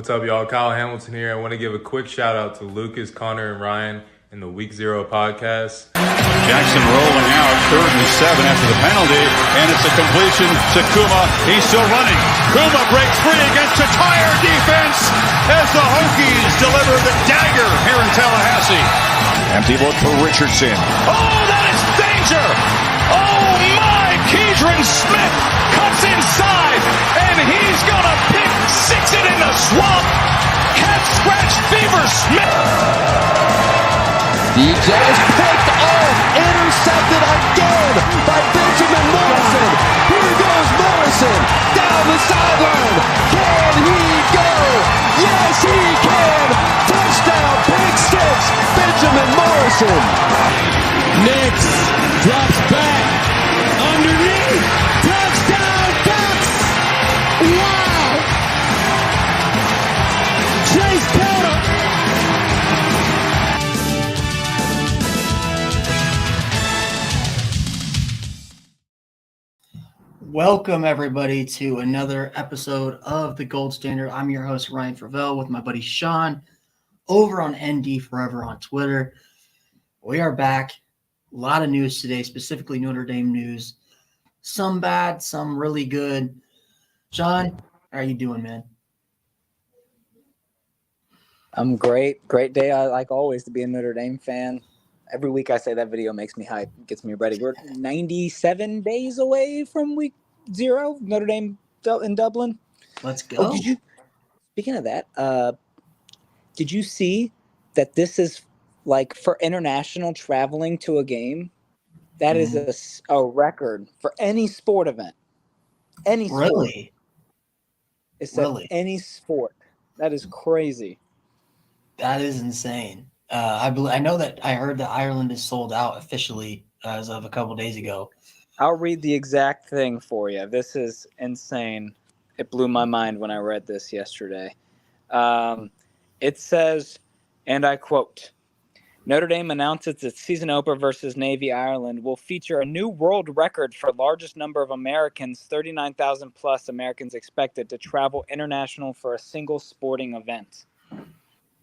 What's up, y'all? Kyle Hamilton here. I want to give a quick shout out to Lucas, Connor, and Ryan in the Week Zero podcast. Jackson rolling out, 3rd and 7 after the penalty, and it's a completion to Kuma. He's still running. Kuma breaks free against a tired defense as the Hokies deliver the dagger here in Tallahassee. Empty look for Richardson. Oh, that is danger! Oh my! Keidron Smith cuts inside, and he's gonna pick six it in the swamp. Cat scratch fever Smith. DJ is picked off, intercepted again by Benjamin Morrison. Here goes Morrison down the sideline. Can he go? Yes, he can. Touchdown, pick six, Benjamin Morrison. Nix drops back underneath. Touchdown, Ducks. Wow. Chase Counter. Welcome, everybody, to another episode of The Gold Standard. I'm your host, Ryan Fravel, with my buddy Sean over on ND Forever on Twitter. We are back. A lot of news today, specifically Notre Dame news. Some bad, some really good. Sean, how are you doing, man? I'm great. Great day, like always, to be a Notre Dame fan. Every week I say that video makes me hype, gets me ready. We're 97 days away from week 0, Notre Dame in Dublin. Let's go. Oh, speaking of that, did you see that this is like for international traveling to a game? That is a record for any sport event. Any sport. Really? It's really? Any sport. That is crazy. That is insane. I know that I heard that Ireland is sold out officially as of a couple days ago. I'll read the exact thing for you. This is insane. It blew my mind when I read this yesterday. It says, and I quote, Notre Dame announces its season opener versus Navy Ireland will feature a new world record for largest number of Americans, 39,000 plus Americans expected to travel international for a single sporting event.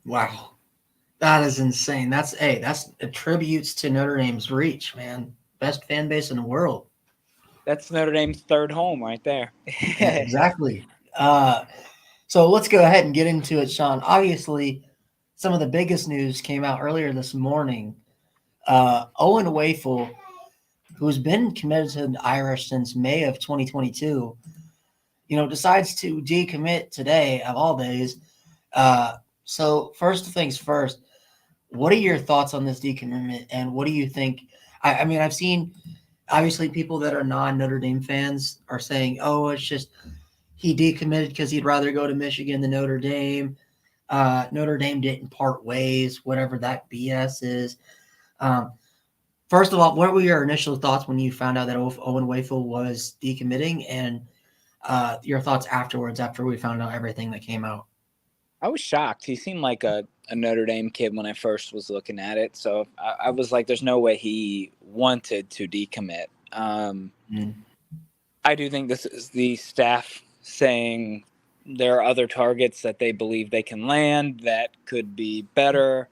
Wow. That is insane. That's attributes to Notre Dame's reach, man. Best fan base in the world. That's Notre Dame's third home right there. Yeah, exactly. So let's go ahead and get into it, Sean. Obviously, some of the biggest news came out earlier this morning. Owen Waffle, who's been committed to the Irish since May of 2022, decides to decommit today, of all days. So first things first, what are your thoughts on this decommitment, and what do you think? I mean, I've seen obviously people that are non-Notre Dame fans are saying, oh, it's just he decommitted because he'd rather go to Michigan than Notre Dame. Notre Dame didn't part ways, whatever that BS is. First of all, what were your initial thoughts when you found out that Owen Waffle was decommitting, and your thoughts afterwards after we found out everything that came out? I was shocked. He seemed like a Notre Dame kid when I first was looking at it. So I was like, there's no way he wanted to decommit. I do think this is the staff saying there are other targets that they believe they can land that could be better.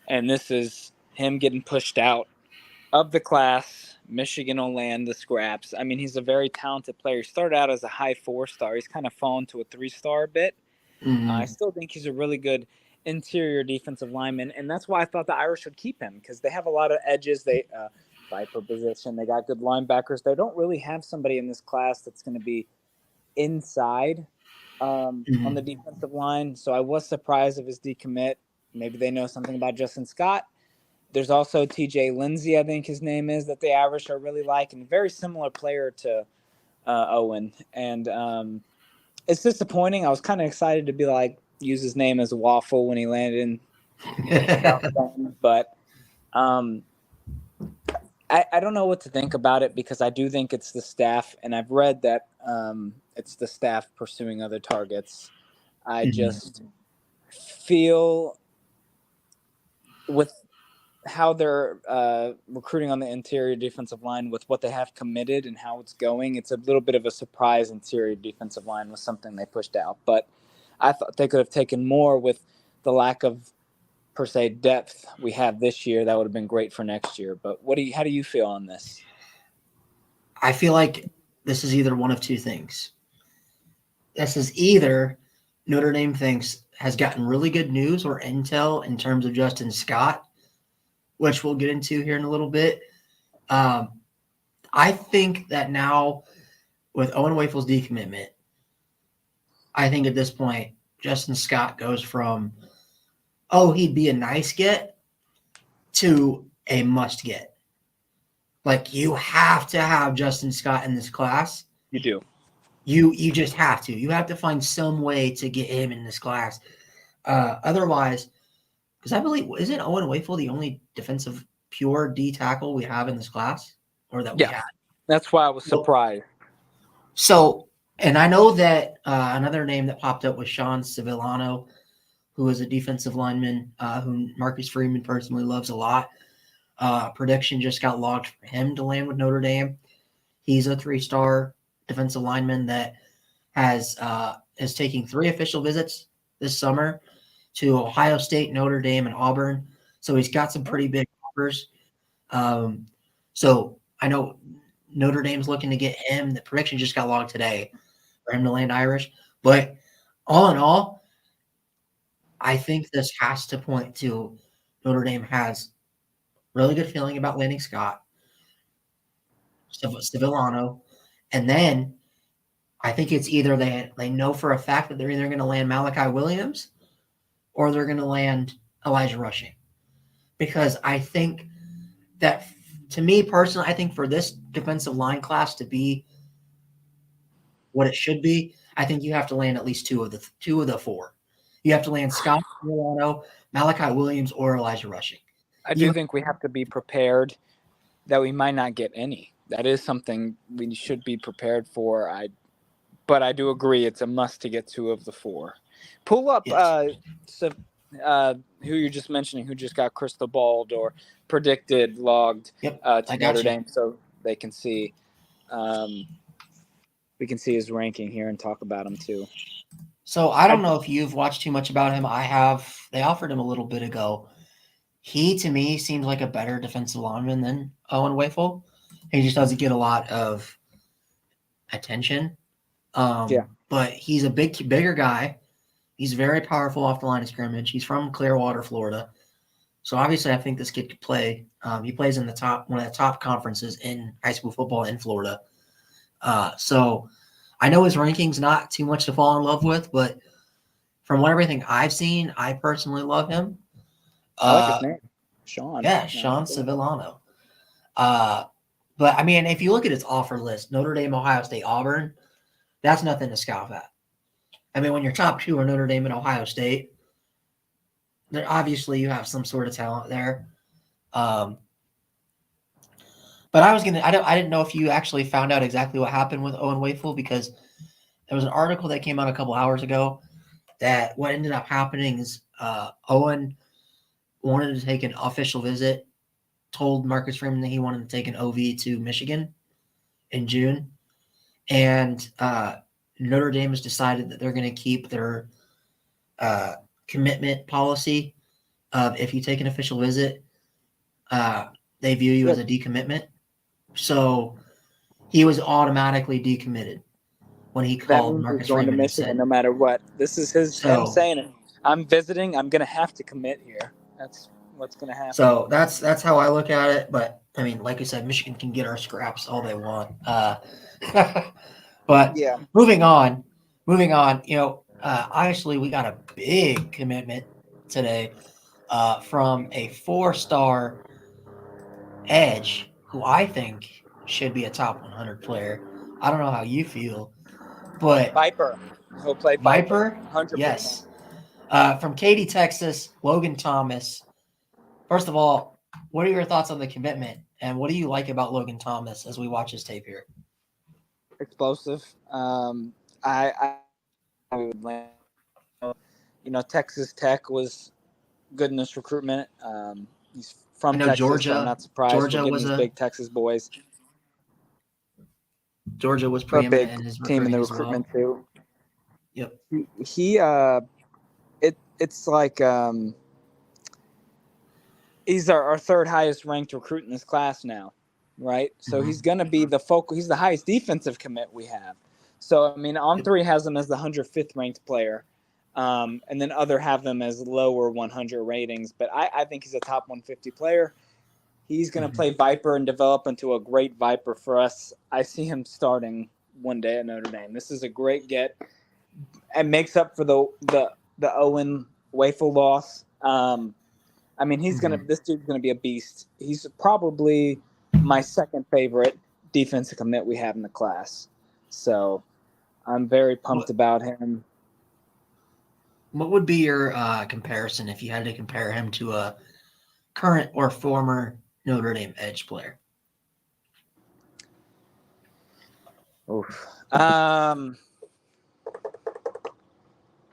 And this is him getting pushed out of the class. Michigan will land the scraps. I mean, he's a very talented player. He started out as a high 4-star. He's kind of fallen to a 3-star a bit. I still think he's a really good interior defensive lineman, and that's why I thought the Irish would keep him, because they have a lot of edges. They fight for position. They got good linebackers. They don't really have somebody in this class that's going to be inside on the defensive line. So I was surprised of his decommit. Maybe they know something about Justin Scott. There's also TJ Lindsey, I think his name is, that the Irish are really like, and a very similar player to Owen. And it's disappointing. I was kind of excited to be like, use his name as Waffle when he landed in South Bend, but I don't know what to think about it, because I do think it's the staff, and I've read that it's the staff pursuing other targets. I just feel with how they're recruiting on the interior defensive line with what they have committed and how it's going, it's a little bit of a surprise interior defensive line was something they pushed out. But I thought they could have taken more with the lack of per se depth we have this year. That would have been great for next year. But how do you feel on this? I feel like this is either one of two things. This is either Notre Dame has gotten really good news or intel in terms of Justin Scott, which we'll get into here in a little bit. I think that now with Owen Waffle's decommitment, I think at this point, Justin Scott goes from, he'd be a nice get to a must get. Like, you have to have Justin Scott in this class. You do. You just have to. You have to find some way to get him in this class. Otherwise, because I believe, isn't Owen Waffle the only defensive pure D tackle we have in this class? Or that we had? That's why I was surprised. So, and I know that another name that popped up was Sean Sevillano, who is a defensive lineman who Marcus Freeman personally loves a lot. Prediction just got logged for him to land with Notre Dame. He's a 3-star defensive lineman that is taking 3 official visits this summer to Ohio State, Notre Dame, and Auburn. So he's got some pretty big offers. So I know Notre Dame's looking to get him. The prediction just got logged today for him to land Irish. But all in all, I think this has to point to Notre Dame has really good feeling about landing Scott, Sevillano, and then I think it's either they know for a fact that they're either going to land Malachi Williams or they're going to land Elijah Rushing. Because I think that, to me personally, I think for this defensive line class to be what it should be, I think you have to land at least two of the 4. You have to land Scott Sevillano, Malachi Williams, or Elijah Rushing. I do think we have to be prepared that we might not get any. That is something we should be prepared for. But I do agree it's a must to get 2 of the 4. Pull up who you're just mentioning, who just got crystal balled or predicted logged to Notre Dame, so they can see. We can see his ranking here and talk about him too. So I don't know if you've watched too much about him. I have. They offered him a little bit ago. He, to me, seems like a better defensive lineman than Owen Waffle. He just doesn't get a lot of attention. But he's a bigger guy. He's very powerful off the line of scrimmage. He's from Clearwater, Florida. So obviously I think this kid could play. He plays in one of the top conferences in high school football in Florida. So I know his ranking's not too much to fall in love with, but from everything I've seen, I personally love him. I like his name. Sean. Yeah, Sean Sevillano. But, I mean, if you look at his offer list, Notre Dame, Ohio State, Auburn, that's nothing to scoff at. I mean, when your top 2 are Notre Dame and Ohio State, obviously you have some sort of talent there. But I didn't know if you actually found out exactly what happened with Owen Waffle, because there was an article that came out a couple hours ago that what ended up happening is Owen wanted to take an official visit, told Marcus Freeman that he wanted to take an OV to Michigan in June. And Notre Dame has decided that they're going to keep their commitment policy of if you take an official visit, they view you as a decommitment. So he was automatically decommitted when he called Marcus going Freeman to Michigan, no matter what. This is him saying it. I'm visiting. I'm going to have to commit here. That's what's going to happen. So that's how I look at it. But I mean, like I said, Michigan can get our scraps all they want. But yeah, moving on. Obviously we got a big commitment today from a 4-star edge who I think should be a top 100 player. I don't know how you feel, but Viper. He'll play Viper. 100%. Yes. From Katy, Texas, Logan Thomas. First of all, what are your thoughts on the commitment, and what do you like about Logan Thomas as we watch his tape here? Explosive. I would land. Texas Tech was good in this recruitment. He's from Texas, Georgia. So I'm not surprised. Georgia was these big Texas boys. Georgia was a preeminent big in his team in the recruitment too. Yep. It's like he's our third highest ranked recruit in this class now, right? So he's going to be the focal. He's the highest defensive commit we have. So I mean, On3 has him as the 105th ranked player, and then other have them as lower 100 ratings. But I think he's a top 150 player. He's going to play Viper and develop into a great Viper for us. I see him starting one day at Notre Dame. This is a great get. It makes up for the Owen Waffle loss. I mean, this dude's gonna be a beast. He's probably my second favorite defensive commit we have in the class. So I'm very pumped about him. What would be your comparison if you had to compare him to a current or former Notre Dame edge player? Oof.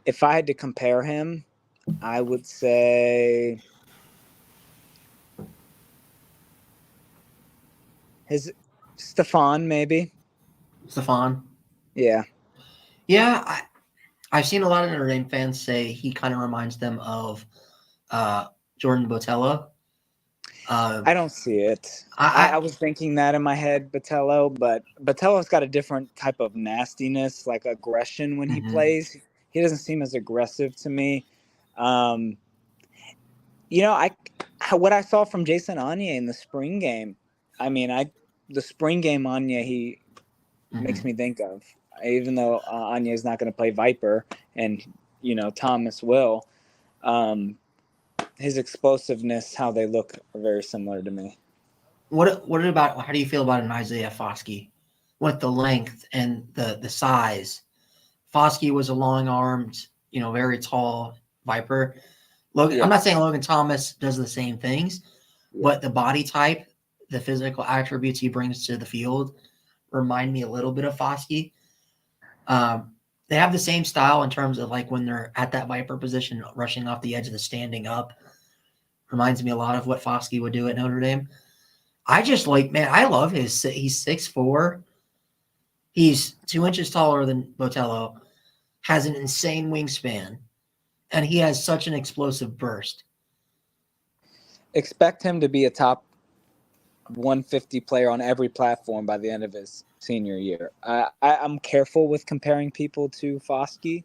If I had to compare him, I would say Stefan, maybe. Stefan? Yeah. Yeah, I've seen a lot of Notre Dame fans say he kind of reminds them of Jordan Botello. I don't see it. I was thinking that in my head, Botello, but Botello's got a different type of nastiness, like aggression when he plays. He doesn't seem as aggressive to me. What I saw from Jason Anya in the spring game, the spring game Anya he makes me think of, even though Anya is not going to play Viper and Thomas will. His explosiveness, how they look, are very similar to me. What about? How do you feel about an Isaiah Foskey with the length and the size? Foskey was a long-armed, very tall Viper. Logan, I'm not saying Logan Thomas does the same things, but the body type, the physical attributes he brings to the field remind me a little bit of Foskey. They have the same style in terms of like when they're at that Viper position, rushing off the edge of the standing up. Reminds me a lot of what Foskey would do at Notre Dame. I love he's 6'4". He's 2 inches taller than Botello, has an insane wingspan, and he has such an explosive burst. Expect him to be a top 150 player on every platform by the end of his senior year. I'm careful with comparing people to Foskey.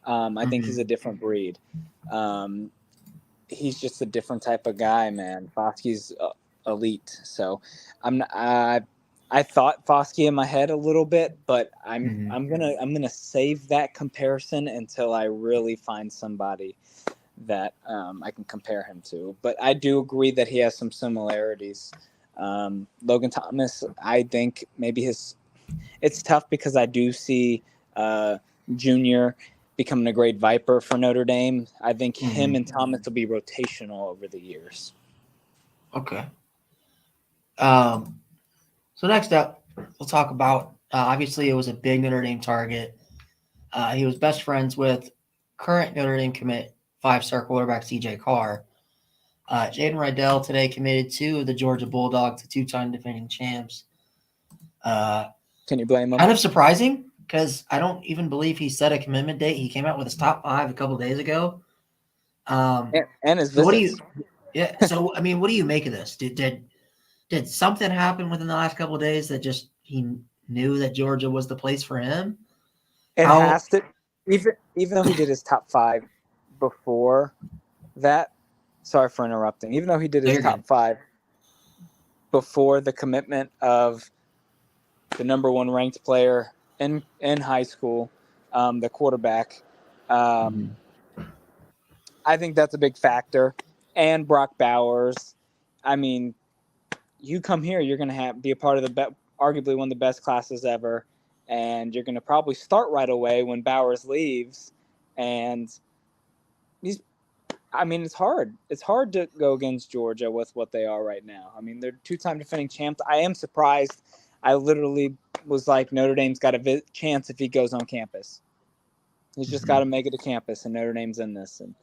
I think he's a different breed. He's just a different type of guy, man. Foskey's elite. So I thought Foskey in my head a little bit, but I'm gonna save that comparison until I really find somebody that I can compare him to. But I do agree that he has some similarities. Logan Thomas, I think maybe it's tough because I do see Junior becoming a great Viper for Notre Dame. I think him and Thomas will be rotational over the years. Okay. So next up, we'll talk about, obviously it was a big Notre Dame target. He was best friends with current Notre Dame commit 5-star quarterback CJ Carr. Jaden Rydell today committed to the Georgia Bulldogs, the 2-time defending champs. Can you blame him? Kind of surprising because I don't even believe he set a commitment date. He came out with his top 5 a couple days ago. And his so visits. So I mean, what do you make of this? Did something happen within the last couple of days that just he knew that Georgia was the place for him? It has to, even though he did his top 5 before that. Sorry for interrupting. Even though he did his top 5 before the commitment of the number 1 ranked player in high school, the quarterback, I think that's a big factor. And Brock Bowers. I mean, you come here, you're going to be a part of arguably one of the best classes ever, and you're going to probably start right away when Bowers leaves. And it's hard. It's hard to go against Georgia with what they are right now. I mean, they're 2-time defending champs. I am surprised. I literally was like, Notre Dame's got a chance if he goes on campus. He's just got to make it to campus, and Notre Dame's in this. And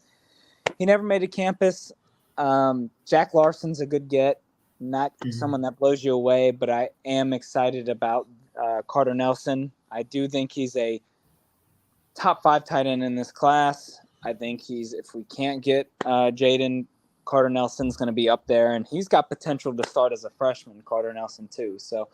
he never made it campus. Jack Larson's a good get. Not someone that blows you away, but I am excited about Carter Nelson. I do think he's a top 5 tight end in this class. I think if we can't get Jaden, Carter Nelson's going to be up there, and he's got potential to start as a freshman, Carter Nelson too. So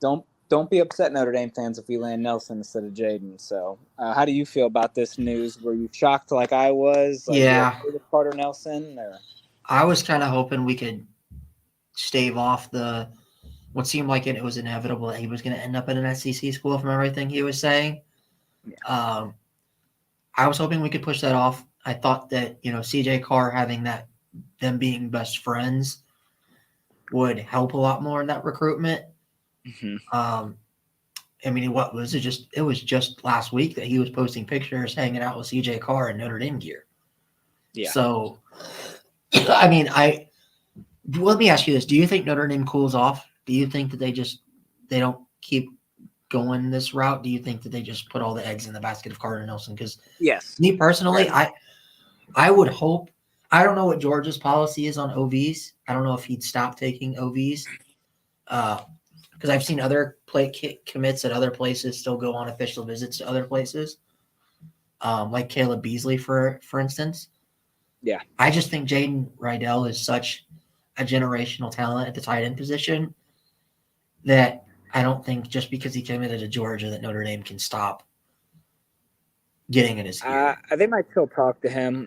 don't be upset, Notre Dame fans, if we land Nelson instead of Jaden. So how do you feel about this news? Were you shocked like I was? Like, Yeah. with Carter Nelson? Or? I was kind of hoping we could stave off what seemed like it was inevitable that he was going to end up at an SEC school from everything he was saying. Yeah. I was hoping we could push that off. I thought that, CJ Carr having them being best friends would help a lot more in that recruitment. Mm-hmm. I mean, what was it? It was just last week that he was posting pictures hanging out with CJ Carr in Notre Dame gear. Yeah. So, I mean, let me ask you this: do you think Notre Dame cools off? Do you think that they don't keep going this route? Do you think that they just put all the eggs in the basket of Carter Nelson? Because yes, me personally, right. I would hope. I don't know what Georgia's policy is on OVs. I don't know if he'd stop taking OVs. Because I've seen other commits at other places still go on official visits to other places, like Caleb Beasley, for instance. Yeah. I just think Jaden Rydell is such a generational talent at the tight end position that I don't think just because he committed to Georgia that Notre Dame can stop getting in his gear. They might still talk to him.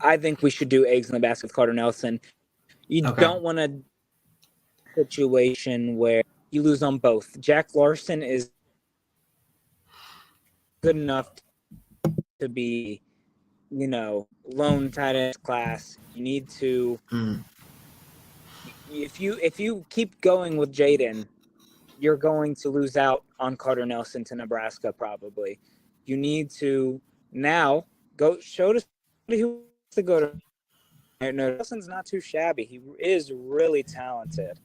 I think we should do eggs in the basket with Carter Nelson. You don't want a situation where you lose on both. Jack Larson is good enough to be, lone tight end class. You need to if you keep going with Jaden, you're going to lose out on Carter Nelson to Nebraska probably. You need to now go show to somebody who wants to go to. No, Nelson's not too shabby. He is really talented.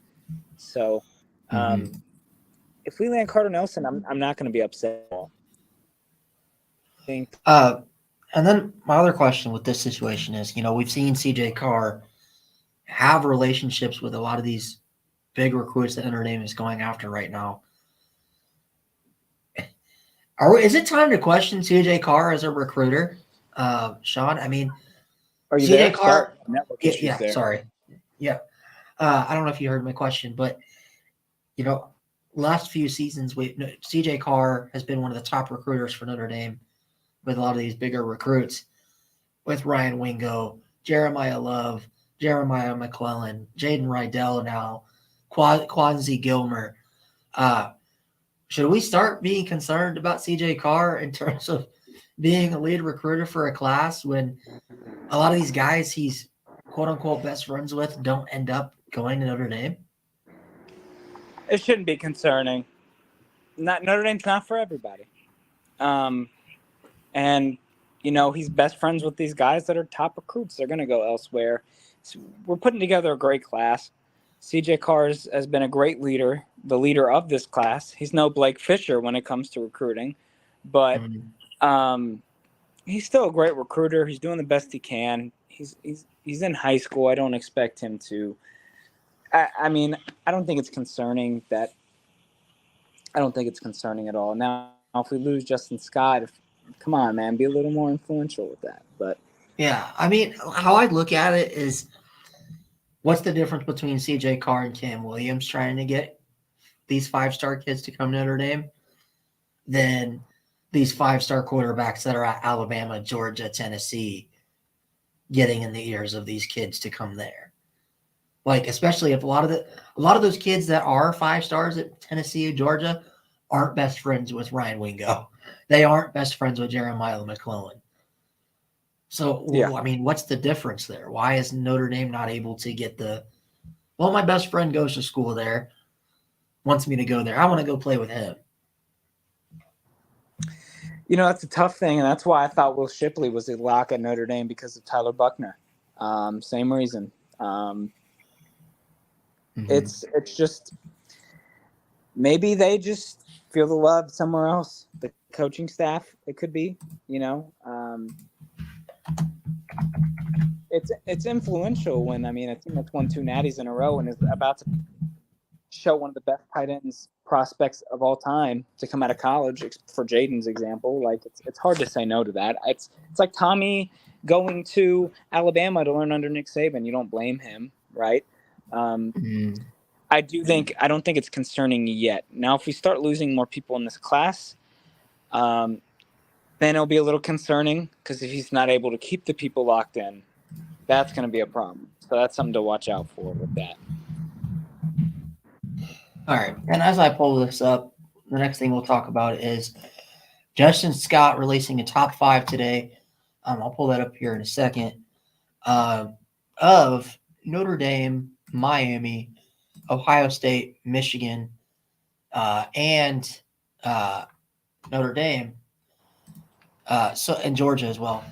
So, if we land Carter Nelson, I'm not going to be upset at all. I think. And then my other question with this situation is, we've seen CJ Carr have relationships with a lot of these big recruits that Notre Dame is going after right now. Is it time to question CJ Carr as a recruiter, Sean? I mean, Are you CJ there? Carr. Yeah, there. Sorry. Yeah. I don't know if you heard my question, but last few seasons, CJ Carr has been one of the top recruiters for Notre Dame with a lot of these bigger recruits, with Ryan Wingo, Jeremiah Love, Jeremiah McClellan, Jaden Rydell now, Quanzi Gilmer. Should we start being concerned about CJ Carr in terms of being a lead recruiter for a class when a lot of these guys he's quote-unquote best friends with don't end up going to Notre Dame? It shouldn't be concerning. Notre Dame's not for everybody. And, he's best friends with these guys that are top recruits. They're going to go elsewhere. So we're putting together a great class. CJ Carr has been a great leader, the leader of this class. He's no Blake Fisher when it comes to recruiting, but he's still a great recruiter. He's doing the best he can. He's in high school. I don't expect him to. I mean, I don't think it's concerning at all. Now, if we lose Justin Scott, come on, man, be a little more influential with that. But yeah, I mean, how I look at it is, what's the difference between CJ Carr and Cam Williams trying to get these 5-star kids to come to Notre Dame than these 5-star quarterbacks that are at Alabama, Georgia, Tennessee getting in the ears of these kids to come there? Like, especially if a lot of those kids that are 5 stars at Tennessee or Georgia aren't best friends with Ryan Wingo. They aren't best friends with Jeremiah McClellan. So, yeah. I mean, what's the difference there? Why is Notre Dame not able to get my best friend goes to school there, wants me to go there. I want to go play with him. That's a tough thing, and that's why I thought Will Shipley was a lock at Notre Dame because of Tyler Buckner. Same reason. It's just maybe they just feel the love somewhere else. The coaching staff, it could be, it's influential when, a team that's won 2 natties in a row and is about to show one of the best tight ends prospects of all time to come out of college. For Jaden's example, like it's hard to say no to that. It's like Tommy going to Alabama to learn under Nick Saban. You don't blame him, right? I don't think it's concerning yet. Now, if we start losing more people in this class, then it'll be a little concerning, because if he's not able to keep the people locked in, that's going to be a problem. So that's something to watch out for with that. All right. And as I pull this up, the next thing we'll talk about is Justin Scott releasing a top 5 today. I'll pull that up here in a second. Of Notre Dame, Miami, Ohio State, Michigan, and Notre Dame. And Georgia as well.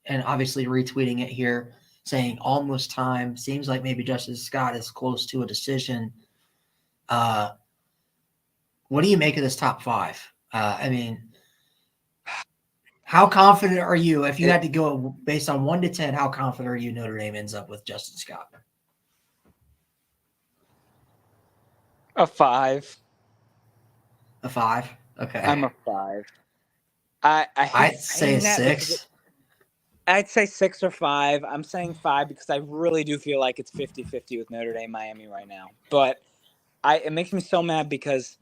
And obviously retweeting it here, saying almost time. Seems like maybe Justin Scott is close to a decision. What do you make of this top 5? How confident are you? If you had to go based on 1 to 10, how confident are you Notre Dame ends up with Justin Scott? A 5. A 5? Okay. I'm a 5. I'd say a 6. I'd say 6 or 5. I'm saying 5 because I really do feel like it's 50-50 with Notre Dame, Miami right now. But it makes me so mad because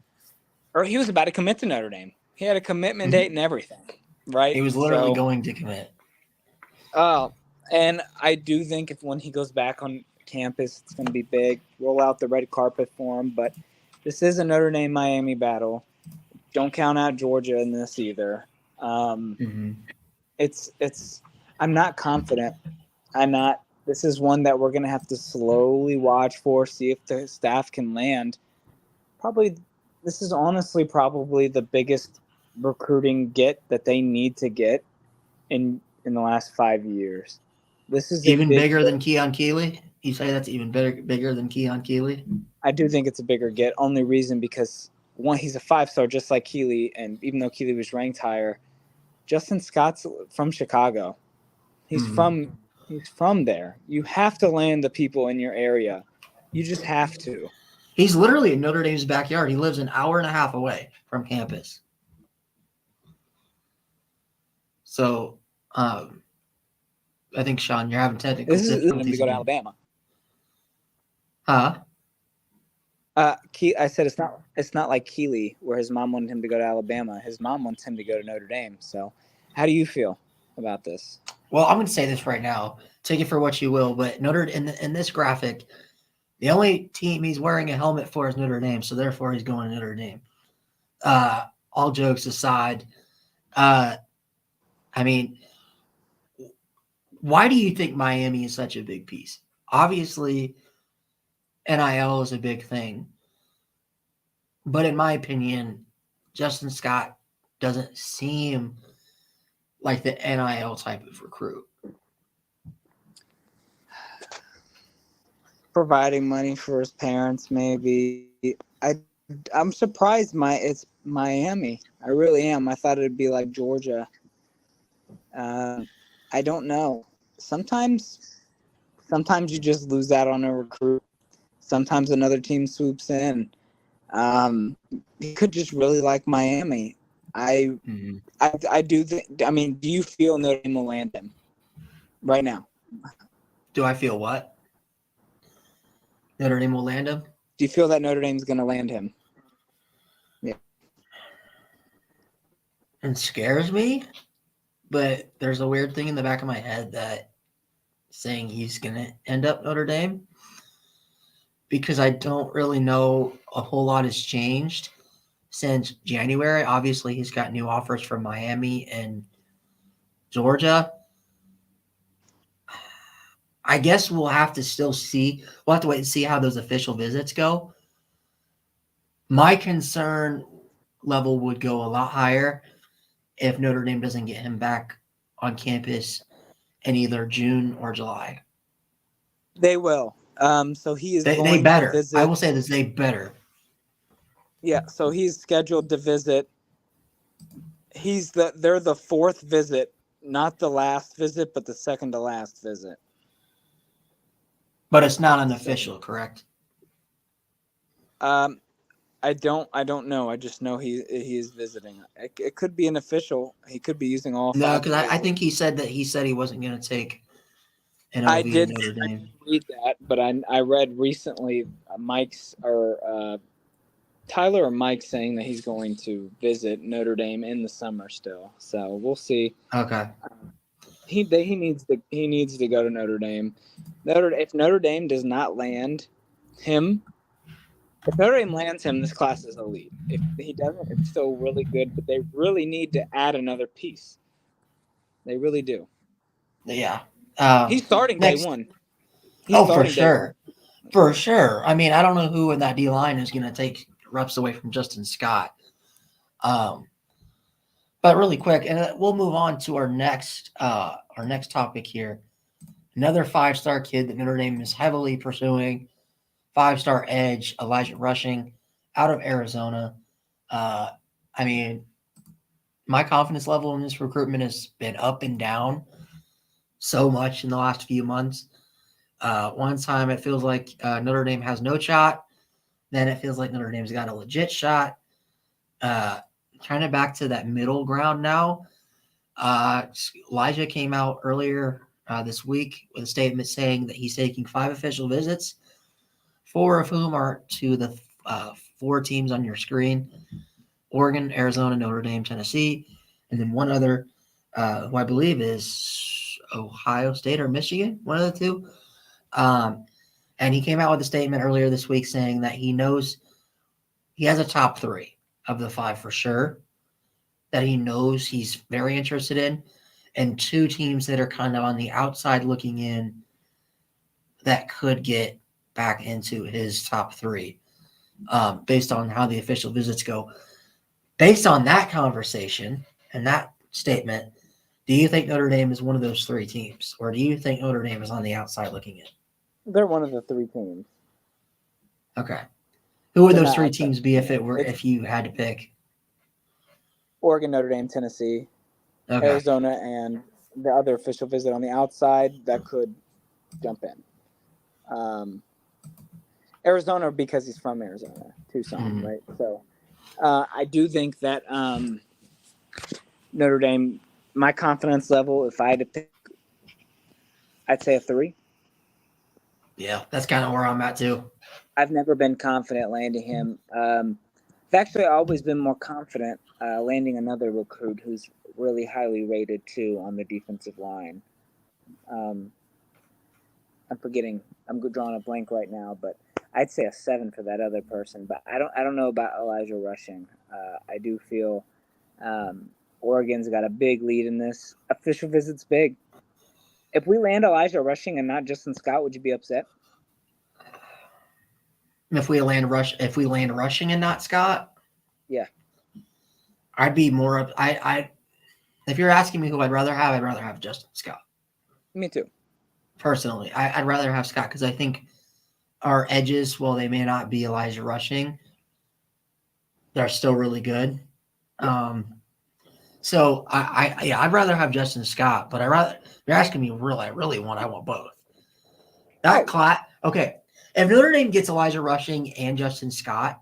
he was about to commit to Notre Dame. He had a commitment date and everything, right? He was literally going to commit. And I do think when he goes back on campus, it's going to be big. Roll out the red carpet for him. But this is a Notre Dame Miami battle. Don't count out Georgia in this either. It's. I'm not confident. I'm not. This is one that we're going to have to slowly watch for, see if the staff can land. This is honestly probably the biggest recruiting get that they need to get in the last 5 years. This is even bigger than Keon Keeley. You say that's even bigger than Keon Keeley? I do think it's a bigger get. Only reason because, one, he's a 5-star just like Keeley, and even though Keeley was ranked higher, Justin Scott's from Chicago. He's from there. You have to land the people in your area. You just have to. He's literally in Notre Dame's backyard. He lives an hour and a half away from campus. So, I think, Sean, you're having technical difficulties. To go to Alabama. Huh? I said it's not like Keeley, where his mom wanted him to go to Alabama. His mom wants him to go to Notre Dame. So, how do you feel about this? Well, I'm going to say this right now. Take it for what you will, but in this graphic, the only team he's wearing a helmet for is Notre Dame, so therefore he's going to Notre Dame. All jokes aside, why do you think Miami is such a big piece? Obviously, NIL is a big thing. But in my opinion, Justin Scott doesn't seem like the NIL type of recruit. Providing money for his parents, maybe. I'm surprised it's Miami. I really am. I thought it'd be like Georgia. I don't know. Sometimes you just lose out on a recruit. Sometimes another team swoops in. He could just really like Miami. I do think. I mean, do you feel Notre Dame will land him right now? Do I feel what? Notre Dame will land him? Do you feel that Notre Dame's going to land him? Yeah. It scares me, but there's a weird thing in the back of my head that saying he's going to end up Notre Dame, because I don't really know a whole lot has changed since January. Obviously, he's got new offers from Miami and Georgia. I guess we'll have to still see. We'll have to wait and see how those official visits go. My concern level would go a lot higher if Notre Dame doesn't get him back on campus in either June or July. They will. So he is. They better. To visit. I will say this: they better. Yeah. So he's scheduled to visit. They're the 4th visit, not the last visit, but the second to last visit. But it's not unofficial, correct? I don't know. I just know he is visiting. It could be an official. He could be using all No, five. because I think he said he wasn't going to take an I OV in did Notre Dame. read that, but I read recently Mike's or Tyler or Mike saying that he's going to visit Notre Dame in the summer still. So we'll see. Okay. He needs to go to Notre Dame. If Notre Dame does not land him, if Notre Dame lands him, this class is elite. If he doesn't, it's still really good. But they really need to add another piece. They really do. Yeah. He's starting next, day one. for sure. For sure. I mean, I don't know who in that D line is going to take reps away from Justin Scott. But really quick, and we'll move on to our next topic here. Another 5-star kid that Notre Dame is heavily pursuing. 5-star edge, Elijah Rushing, out of Arizona. I mean, my confidence level in this recruitment has been up and down so much in the last few months. One time it feels like Notre Dame has no shot. Then it feels like Notre Dame's got a legit shot. Kind of back to that middle ground now. Elijah came out earlier this week with a statement saying that he's taking 5 official visits, 4 of whom are to the 4 teams on your screen: Oregon, Arizona, Notre Dame, Tennessee, and then one other who I believe is Ohio State or Michigan, one of the two. And he came out with a statement earlier this week saying that he knows he has a top 3 of the 5 for sure, that he knows he's very interested in, and 2 teams that are kind of on the outside looking in that could get back into his top 3 based on how the official visits go. Based on that conversation and that statement, do you think Notre Dame is one of those 3 teams, or do you think Notre Dame is on the outside looking in? They're one of the 3 teams. Okay. Who would They're those not 3 outside. teams be if you had to pick? Oregon, Notre Dame, Tennessee, Okay. Arizona, and the other official visit on the outside that could jump in. Arizona because he's from Arizona, Tucson, right? So I do think that Notre Dame, my confidence level, if I had to pick, I'd say a 3. Yeah, that's kind of where I'm at too. I've never been confident landing him. I've actually always been more confident landing another recruit who's really highly rated too on the defensive line. I'm forgetting. I'm drawing a blank right now, but I'd say a 7 for that other person. But I don't know about Elijah Rushing. I do feel Oregon's got a big lead in this. Official visit's big. If we land Elijah Rushing and not Justin Scott, would you be upset? If we land Rushing and not Scott, yeah, I'd be more up. If you're asking me who I'd rather have Justin Scott. Me too. Personally, I'd rather have Scott because I think our edges, while they may not be Elijah Rushing, they're still really good. So I'd rather have Justin Scott, but if you're asking me I want both. That class, okay. If Notre Dame gets Elijah Rushing and Justin Scott,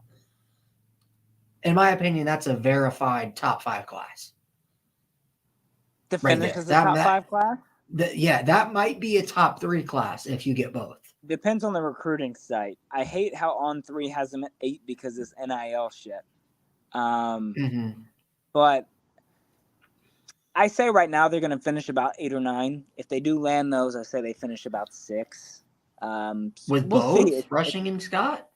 in my opinion, that's a verified top 5 class. To finish as a top 5 class? That might be a top 3 class if you get both. Depends on the recruiting site. I hate how On3 has them at 8 because it's NIL shit. But I say right now they're going to finish about 8 or 9. If they do land those, I say they finish about 6. With both Rushing and Scott?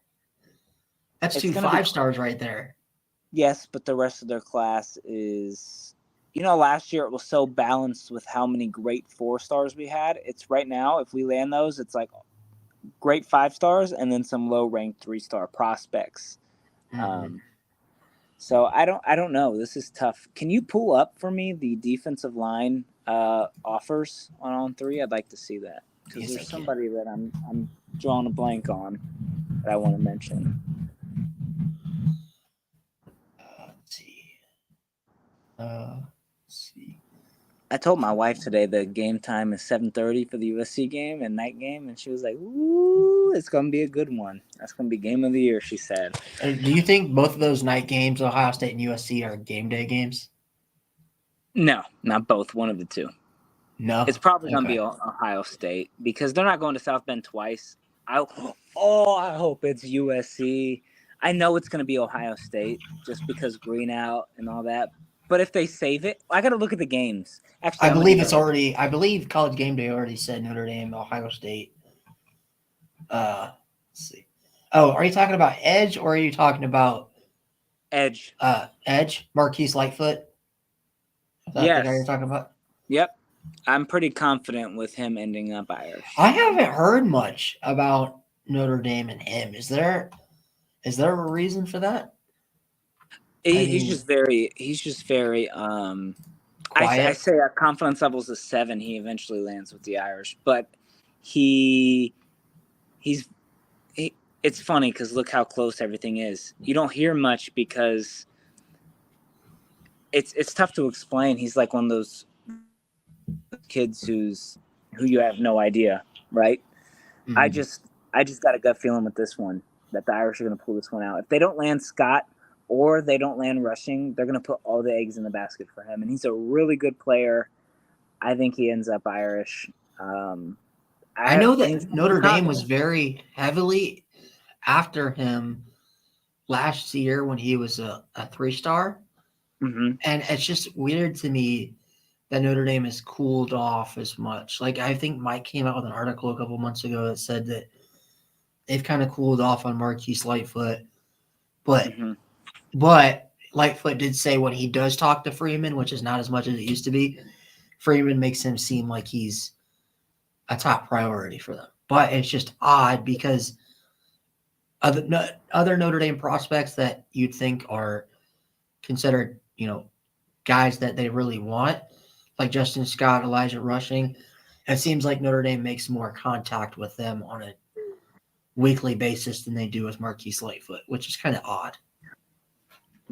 That's 2 5-stars right there. Yes, but the rest of their class is... last year it was so balanced with how many great 4-stars we had. It's right now, if we land those, it's like great 5-stars and then some low-ranked 3-star prospects. So I don't know. This is tough. Can you pull up for me the defensive line offers on On3? I'd like to see that because there's somebody that I'm drawing a blank on that I want to mention. Let's see. I told my wife today the game time is 7:30 for the USC game and night game, and she was like, "Ooh, it's gonna be a good one. That's gonna be game of the year," she said. Do you think both of those night games, Ohio State and USC, are game day games? No, not both. One of the two. No. It's probably gonna be Okay. Ohio State because they're not going to South Bend twice. I hope it's USC. I know it's gonna be Ohio State just because green out and all that. But if they save it, I got to look at the games. Actually, I I'm gonna believe go. it's already. I believe College Game Day already said Notre Dame, Ohio State. Let's see. Oh, are you talking about Edge or are you talking about Edge. Edge? Marquise Lightfoot? Is that the guy you're Yes. talking about? Yep. I'm pretty confident with him ending up Irish. I haven't heard much about Notre Dame and him. Is there a reason for that? He's just very. I Quiet. say our confidence level is a 7. He eventually lands with the Irish, but he's. It's funny because look how close everything is. You don't hear much because it's tough to explain. He's like one of those kids who you have no idea, right? Mm-hmm. I just got a gut feeling with this one that the Irish are going to pull this one out. If they don't land Scott or they don't land rushing, they're going to put all the eggs in the basket for him. And he's a really good player. I think he ends up Irish. I know that Notre Dame was very heavily after him last year when he was a 3-star. Mm-hmm. And it's just weird to me that Notre Dame has cooled off as much. Like, I think Mike came out with an article a couple months ago that said that they've kind of cooled off on Marquise Lightfoot. But Lightfoot did say when he does talk to Freeman, which is not as much as it used to be, Freeman makes him seem like he's a top priority for them. But it's just odd because other Notre Dame prospects that you'd think are considered, guys that they really want, like Justin Scott, Elijah Rushing, it seems like Notre Dame makes more contact with them on a weekly basis than they do with Marquise Lightfoot, which is kind of odd.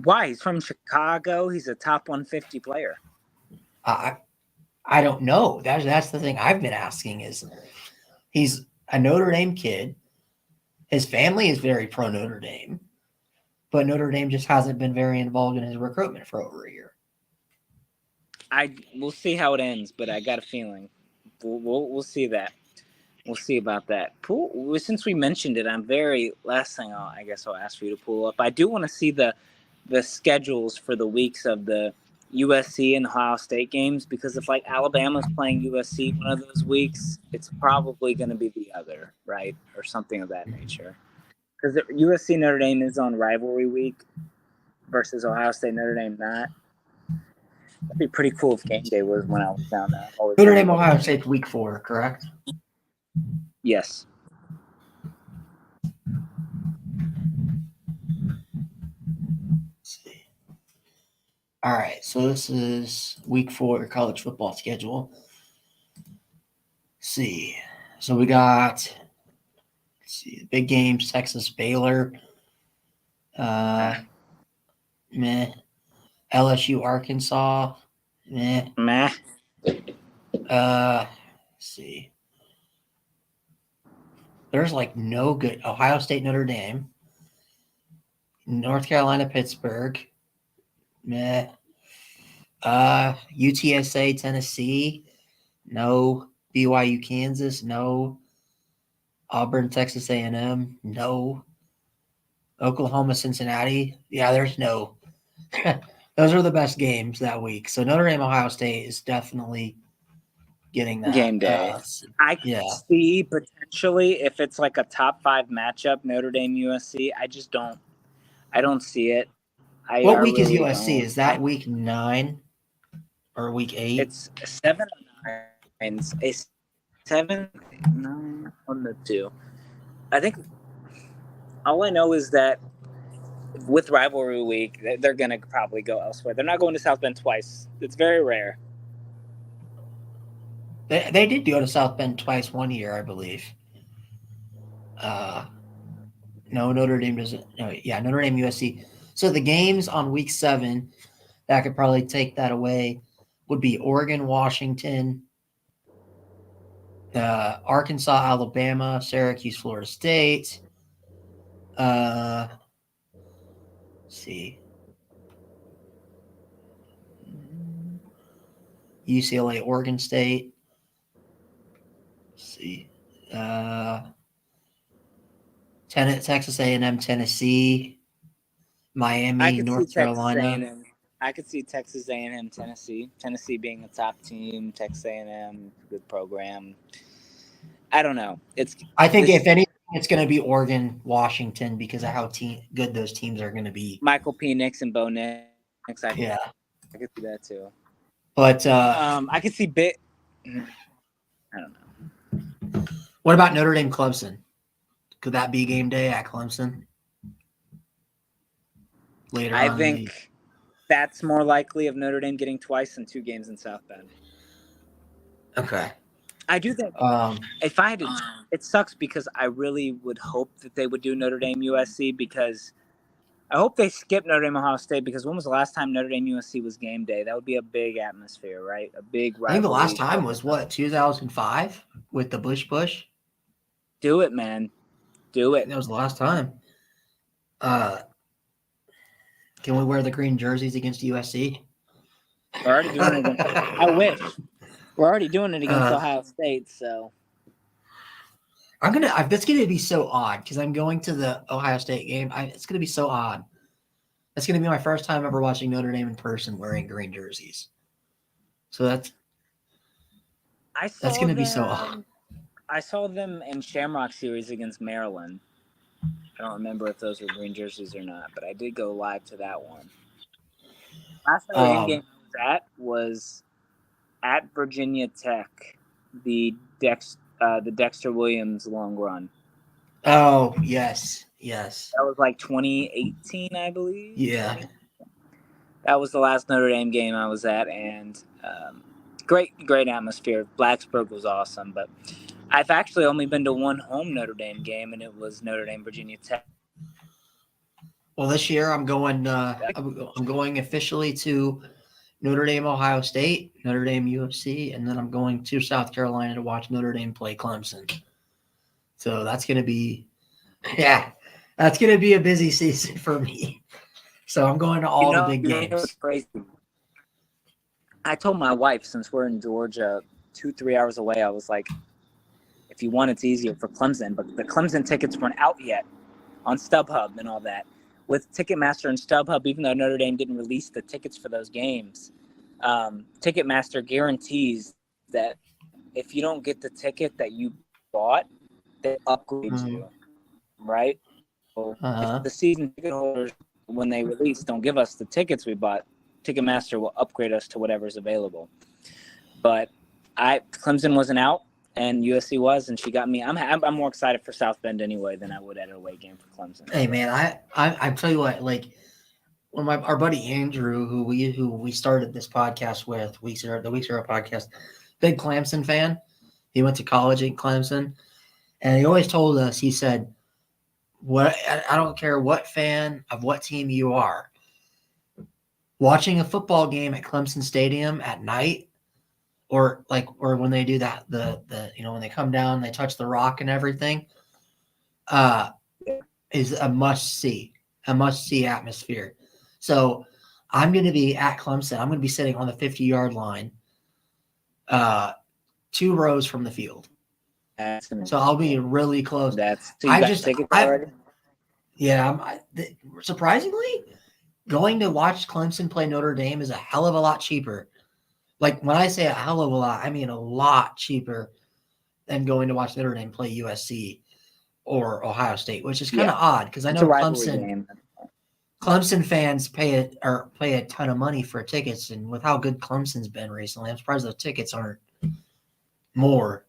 Why? He's from Chicago. He's a top 150 player. I don't know. That's the thing I've been asking is he's a Notre Dame kid. His family is very pro Notre Dame, but Notre Dame just hasn't been very involved in his recruitment for over a year. We'll see how it ends, but I got a feeling we'll see that. We'll see about that. Since we mentioned it, last thing I guess I'll ask for you to pull up. I do want to see the schedules for the weeks of the USC and Ohio State games because if like Alabama's playing USC one of those weeks, it's probably going to be the other, right, or something of that nature. Because USC Notre Dame is on rivalry week versus Ohio State Notre Dame not. That'd be pretty cool if game day was when I was down there. Notre Dame Ohio State week 4, correct? Yes. Let's see. All right, so this is week 4 college football schedule. Let's see. So we got big games, Texas Baylor. Meh. LSU Arkansas. Meh. Let's see. There's like no good Ohio State Notre Dame. North Carolina Pittsburgh. Meh. UTSA Tennessee. No. BYU Kansas. No. Auburn Texas A&M. No. Oklahoma Cincinnati. Yeah, there's no. Those are the best games that week. So Notre Dame Ohio State is definitely getting that game day. I can see potentially if it's like a top 5 matchup, Notre Dame USC. I don't see it. What week is USC? Is that week 9 or week 8? It's 7 or 9. It's 7, 9 on the 2. I think all I know is that with rivalry week, they're going to probably go elsewhere. They're not going to South Bend twice. It's very rare. They did go to South Bend twice one year, I believe. No, Notre Dame doesn't. No, yeah, Notre Dame USC. So the games on week 7, that could probably take that away. would be Oregon, Washington, Arkansas, Alabama, Syracuse, Florida State. Let's see. UCLA, Oregon State. Let's see. Texas A&M, Tennessee, Miami, North Carolina. I could see Texas A&M, Tennessee. Tennessee being a top team. Texas A&M, good program. I don't know. I think if anything, it's going to be Oregon, Washington because of how good those teams are going to be. Michael Penix and Bo Nix. I could see that too. But I could see I don't know. What about Notre Dame, Clemson? Could that be game day at Clemson? Later I on think that's more likely of Notre Dame getting twice in 2 games in South Bend. Okay. I do think if I had to, it sucks because I really would hope that they would do Notre Dame USC because I hope they skip Notre Dame Ohio State because when was the last time Notre Dame USC was game day? That would be a big atmosphere, right? A big rivalry. I think the last time was what, 2005 with the Bush? Do it, man. Do it. That was the last time. Can we wear the green jerseys against USC? We're already doing it. I wish. We're already doing it against Ohio State, so. That's gonna be so odd because I'm going to the Ohio State game. It's gonna be so odd. That's gonna be my first time ever watching Notre Dame in person wearing green jerseys. So that's gonna be so odd. I saw them in Shamrock Series against Maryland. I don't remember if those were green jerseys or not, but I did go live to that one. Last Notre Dame game I was at was at Virginia Tech, the Dexter Williams long run. Oh, yes. That was like 2018, I believe. Yeah. That was the last Notre Dame game I was at, and great atmosphere. Blacksburg was awesome, but I've actually only been to one home Notre Dame game, and it was Notre Dame Virginia Tech. Well, this year I'm going. I'm going officially to Notre Dame, Ohio State, Notre Dame, USC, and then I'm going to South Carolina to watch Notre Dame play Clemson. So that's going to be, that's going to be a busy season for me. So I'm going to all the big games. Crazy. I told my wife, since we're in Georgia, 2-3 hours away, I was like, if you want, it's easier for Clemson. But the Clemson tickets weren't out yet on StubHub and all that. With Ticketmaster and StubHub, even though Notre Dame didn't release the tickets for those games, Ticketmaster guarantees that if you don't get the ticket that you bought, they upgrade you, right? So if the season ticket holders, when they release, don't give us the tickets we bought, Ticketmaster will upgrade us to whatever's available. But Clemson wasn't out, and USC was, and she got me. I'm more excited for South Bend anyway than I would at an away game for Clemson. Hey man, I tell you what, like when our buddy Andrew, who we started this podcast with, the Week Zero podcast, big Clemson fan. He went to college in Clemson, and he always told us, he said, "What I don't care what fan of what team you are, watching a football game at Clemson Stadium at night." Or when they do that, the when they come down, they touch the rock and everything, is a must see atmosphere. So I'm going to be at Clemson. I'm going to be sitting on the 50-yard line, 2 rows from the field. So I'll be really close. Surprisingly, going to watch Clemson play Notre Dame is a hell of a lot cheaper. Like when I say a hell of a lot, I mean a lot cheaper than going to watch Notre Dame play USC or Ohio State, which is kind of odd because I know Clemson fans pay a ton of money for tickets, and with how good Clemson's been recently, I'm surprised those tickets aren't more.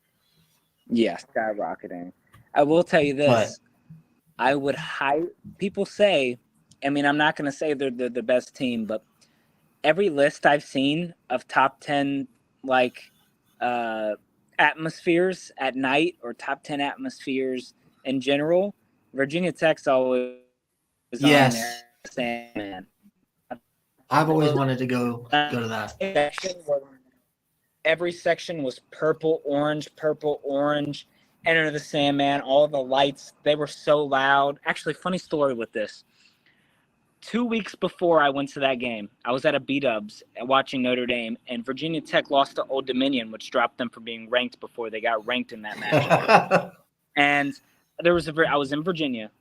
Yeah, skyrocketing. I will tell you this: I would people say. I mean, I'm not going to say they're the best team, but every list I've seen of top 10 atmospheres at night or top 10 atmospheres in general, Virginia Tech's always on there saying, man, I've always wanted to go to that. Every section was purple, orange, Enter the Sandman, all the lights. They were so loud. Actually, funny story with this. 2 weeks before I went to that game, I was at a B-Dubs watching Notre Dame, and Virginia Tech lost to Old Dominion, which dropped them from being ranked before they got ranked in that matchup. And I was in Virginia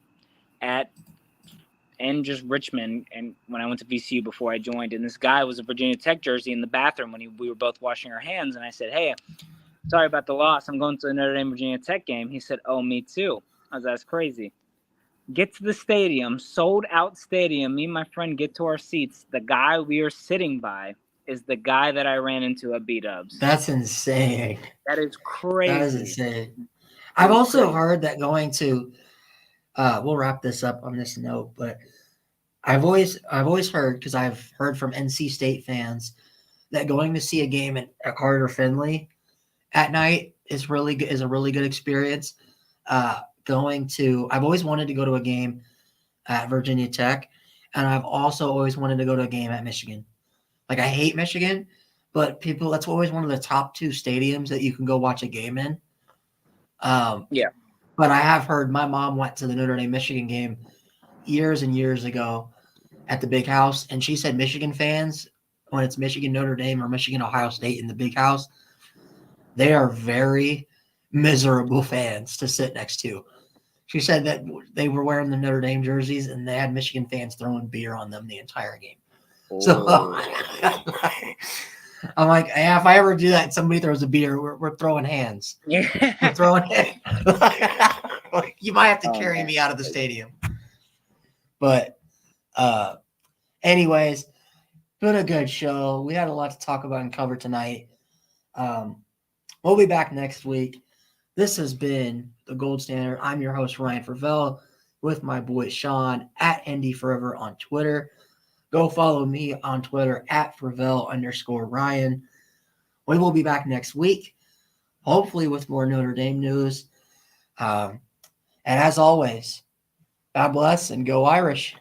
and just Richmond, and when I went to VCU before I joined, and this guy was a Virginia Tech jersey in the bathroom when we were both washing our hands, and I said, "Hey, sorry about the loss. I'm going to the Notre Dame Virginia Tech game." He said, "Oh, me too." I was like, "That's crazy." Get to the stadium, sold out stadium. Me and my friend get to our seats. The guy we are sitting by is the guy that I ran into at B-Dubs. That's insane. That is crazy. That is insane. I've also heard that going to we'll wrap this up on this note, but I've always heard, because I've heard from NC State fans, that going to see a game at Carter Finley at night is a really good experience. I've always wanted to go to a game at Virginia Tech, and I've also always wanted to go to a game at Michigan. Like, I hate Michigan, but that's always one of the top 2 stadiums that you can go watch a game in. Yeah. But I have heard, my mom went to the Notre Dame Michigan game years and years ago at the Big House, and she said Michigan fans, when it's Michigan Notre Dame or Michigan Ohio State in the Big House, they are very miserable fans to sit next to. She said that they were wearing the Notre Dame jerseys and they had Michigan fans throwing beer on them the entire game. Oh. So I'm like, yeah, if I ever do that and somebody throws a beer, we're throwing hands. Yeah. We're throwing hands. You might have to carry me out of the stadium. But anyways, been a good show. We had a lot to talk about and cover tonight. We'll be back next week. This has been The Gold Standard. I'm your host, Ryan Fervell, with my boy Sean at NDForever on Twitter. Go follow me on Twitter at Fervell_Ryan. We will be back next week, hopefully with more Notre Dame news. And as always, God bless and go Irish.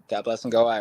God bless and go Irish.